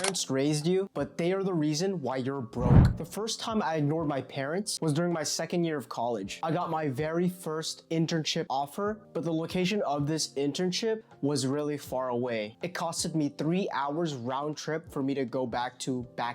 parents raised you, but they are the reason why you're broke. The first time I ignored my parents was during my second year of college. I got my very first internship offer, but the location of this internship was really far away. It costed me 3 hours round trip for me to go back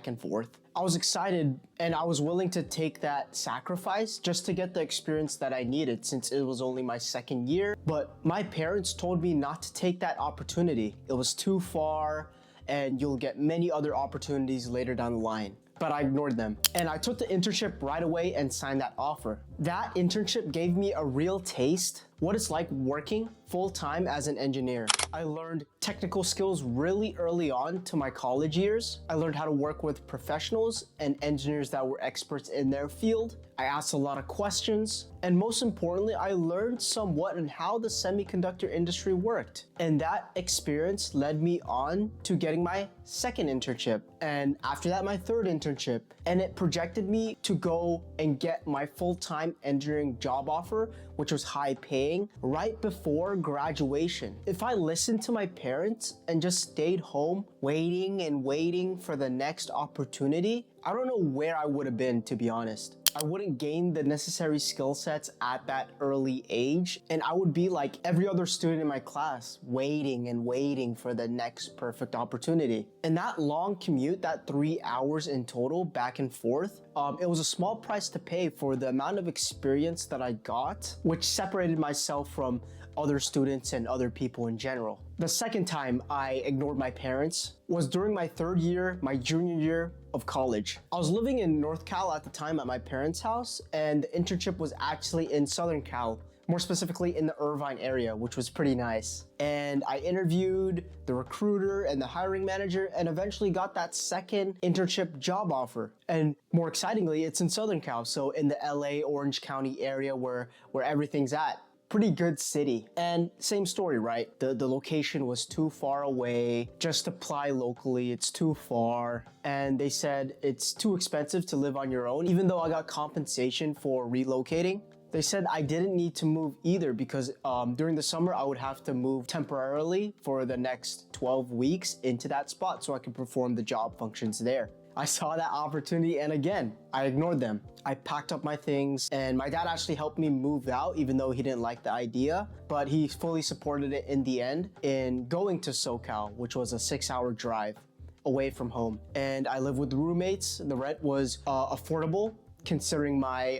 and forth. I was excited and I was willing to take that sacrifice just to get the experience that I needed since it was only my second year. But my parents told me not to take that opportunity. It was too far and you'll get many other opportunities later down the line. But I ignored them. And I took the internship right away and signed that offer. That internship gave me a real taste what it's like working full-time as an engineer. I learned technical skills really early on to my college years. I learned how to work with professionals and engineers that were experts in their field. I asked a lot of questions. And most importantly, I learned somewhat on how the semiconductor industry worked. And that experience led me on to getting my second internship. And after that, my third internship. And it projected me to go and get my full-time engineering job offer, which was high paying, right before graduation. If I listened to my parents and just stayed home waiting and waiting for the next opportunity, I don't know where I would have been, to be honest. I wouldn't gain the necessary skill sets at that early age, and I would be like every other student in my class, waiting and waiting for the next perfect opportunity. And that long commute, that 3 hours in total back and forth, it was a small price to pay for the amount of experience that I got, which separated myself from other students and other people in general. The second time I ignored my parents was during my third year, my junior year of college. I was living in North Cal at the time at my parents' house, and the internship was actually in Southern Cal, more specifically in the Irvine area, which was pretty nice. And I interviewed the recruiter and the hiring manager and eventually got that second internship job offer. And more excitingly, it's in Southern Cal, so in the LA, Orange County area where everything's at. Pretty good city. And same story, right? The location was too far away. Just apply locally, it's too far. And they said it's too expensive to live on your own. Even though I got compensation for relocating, they said I didn't need to move either because during the summer I would have to move temporarily for the next 12 weeks into that spot so I could perform the job functions there. I saw that opportunity and again, I ignored them. I packed up my things and my dad actually helped me move out even though he didn't like the idea, but he fully supported it in the end in going to SoCal, which was a 6-hour drive away from home. And I lived with roommates. The rent was affordable considering my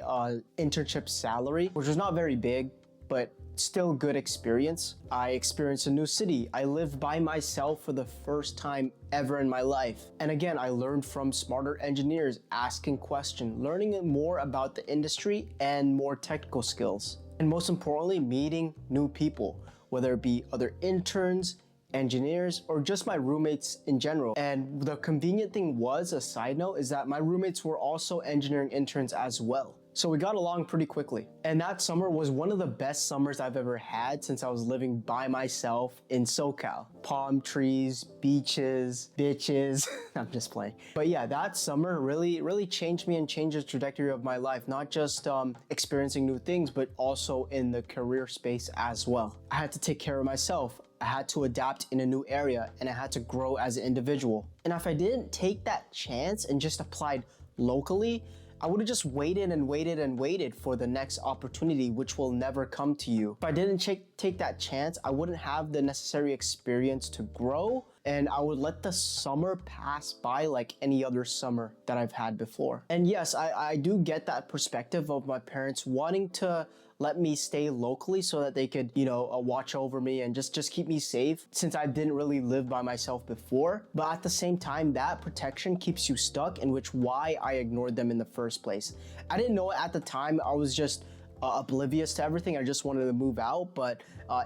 internship salary, which was not very big, but still good experience. I experienced a new city. I lived by myself for the first time ever in my life. And again, I learned from smarter engineers, asking questions, learning more about the industry and more technical skills. And most importantly, meeting new people, whether it be other interns, engineers, or just my roommates in general. And the convenient thing was, a side note, is that my roommates were also engineering interns as well. So we got along pretty quickly. And that summer was one of the best summers I've ever had since I was living by myself in SoCal. Palm trees, beaches, bitches. I'm just playing. But yeah, that summer really changed me and changed the trajectory of my life. Not just experiencing new things, but also in the career space as well. I had to take care of myself. I had to adapt in a new area and I had to grow as an individual. And if I didn't take that chance and just applied locally, I would have just waited and waited and waited for the next opportunity, which will never come to you. If I didn't take that chance, I wouldn't have the necessary experience to grow, and I would let the summer pass by like any other summer that I've had before. And yes, I do get that perspective of my parents wanting to let me stay locally so that they could, watch over me and just keep me safe since I didn't really live by myself before. But at the same time, that protection keeps you stuck, in which why I ignored them in the first place. I didn't know it at the time. I was just oblivious to everything. I just wanted to move out, but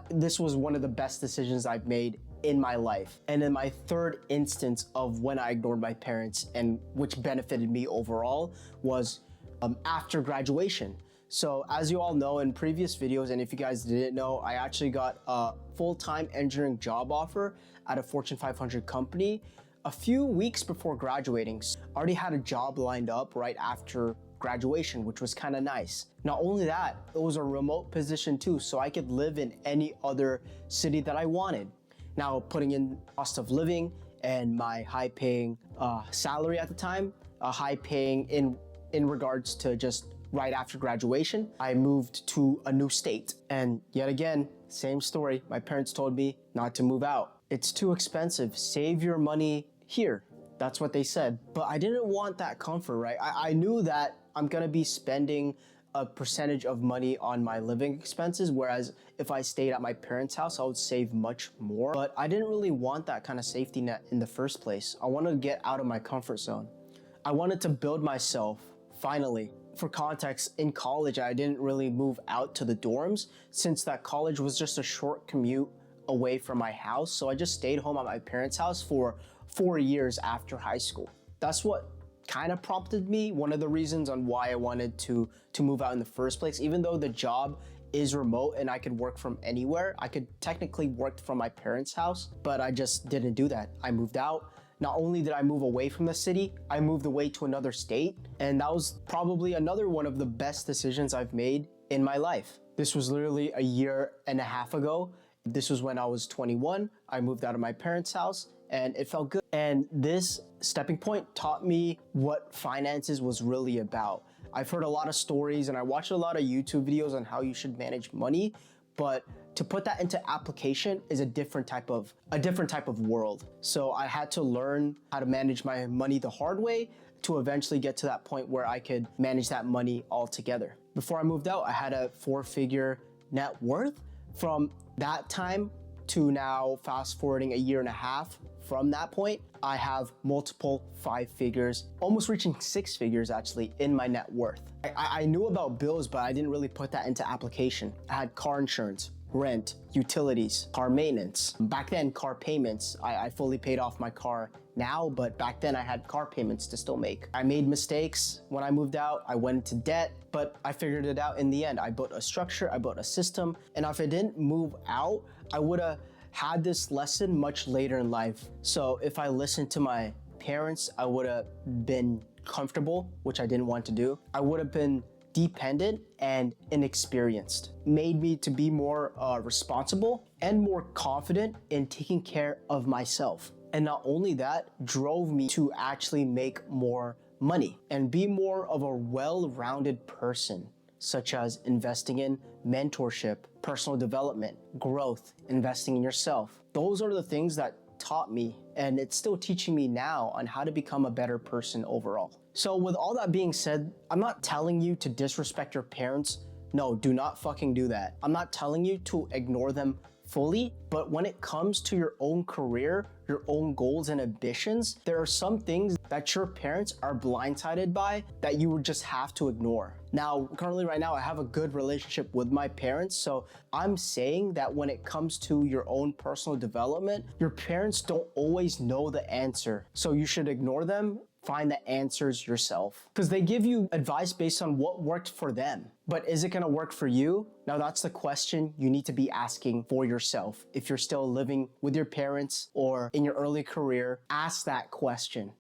this was one of the best decisions I've made in my life. And in my third instance of when I ignored my parents, and which benefited me overall, was after graduation. So as you all know in previous videos, and if you guys didn't know, I actually got a full-time engineering job offer at a Fortune 500 company a few weeks before graduating. So I already had a job lined up right after graduation, which was kind of nice. Not only that, it was a remote position too, so I could live in any other city that I wanted. Now, putting in cost of living and my high paying salary at the time, high paying in regards to just right after graduation, I moved to a new state. And yet again, same story. My parents told me not to move out. It's too expensive. Save your money here. That's what they said. But I didn't want that comfort, right? I knew that I'm gonna be spending a percentage of money on my living expenses, whereas if I stayed at my parents' house, I would save much more. But I didn't really want that kind of safety net in the first place. I wanted to get out of my comfort zone. I wanted to build myself, finally. For context, in college, I didn't really move out to the dorms since that college was just a short commute away from my house. So I just stayed home at my parents' house for 4 years after high school. That's what kind of prompted me, one of the reasons on why I wanted to move out in the first place. Even though the job is remote and I could work from anywhere, I could technically work from my parents' house, but I just didn't do that. I moved out. Not only did I move away from the city, I moved away to another state, and that was probably another one of the best decisions I've made in my life. This was literally a year and a half ago. This was when I was 21. I moved out of my parents' house, and it felt good. And this stepping point taught me what finances was really about. I've heard a lot of stories and I watched a lot of YouTube videos on how you should manage money, but to put that into application is a different type of world. So I had to learn how to manage my money the hard way to eventually get to that point where I could manage that money altogether. Before I moved out, I had a 4-figure net worth. From that time to now, fast forwarding a year and a half from that point, I have multiple 5 figures, almost reaching 6 figures actually in my net worth. I knew about bills, but I didn't really put that into application. I had car insurance, rent, utilities, car maintenance. Back then, car payments, I fully paid off my car now, but back then I had car payments to still make. I made mistakes when I moved out. I went into debt, but I figured it out in the end. I built a structure, I built a system, and if I didn't move out, I would have had this lesson much later in life. So if I listened to my parents, I would have been comfortable, which I didn't want to do. I would have been dependent and inexperienced. Made me to be more responsible and more confident in taking care of myself. And not only that, drove me to actually make more money and be more of a well-rounded person, such as investing in mentorship, personal development, growth, investing in yourself. Those are the things that taught me, and it's still teaching me now on how to become a better person overall. So with all that being said, I'm not telling you to disrespect your parents. No, do not fucking do that. I'm not telling you to ignore them fully, but when it comes to your own career, your own goals and ambitions, there are some things that your parents are blindsided by that you would just have to ignore. Now, currently right now, I have a good relationship with my parents, so I'm saying that when it comes to your own personal development, your parents don't always know the answer, so you should ignore them. Find the answers yourself, because they give you advice based on what worked for them. But is it gonna work for you? Now that's the question you need to be asking for yourself. If you're still living with your parents or in your early career, ask that question.